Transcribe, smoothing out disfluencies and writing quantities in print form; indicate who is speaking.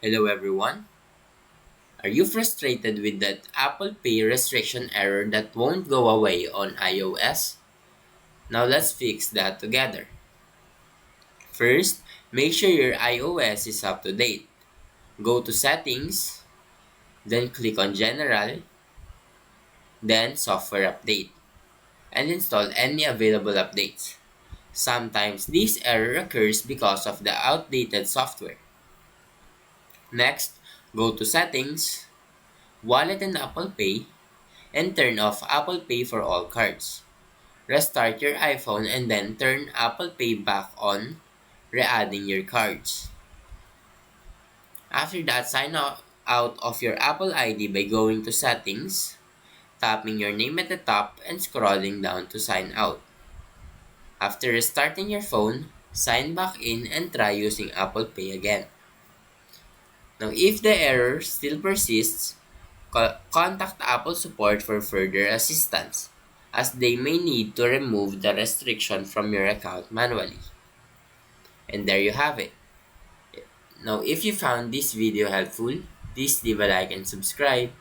Speaker 1: Hello everyone. Are you frustrated with that Apple Pay restriction error that won't go away on iOS? Now let's fix that together. First, make sure your iOS is up to date. Go to Settings, then click on General, then Software Update, and install any available updates. Sometimes this error occurs because of the outdated software. Next, go to Settings, Wallet and Apple Pay, and turn off Apple Pay for all cards. Restart your iPhone and then turn Apple Pay back on, re-adding your cards. After that, out of your Apple ID by going to Settings, tapping your name at the top, and scrolling down to sign out. After restarting your phone, sign back in and try using Apple Pay again. Now, if the error still persists, contact Apple support for further assistance, as they may need to remove the restriction from your account manually. And there you have it. Now, if you found this video helpful, please leave a like and subscribe.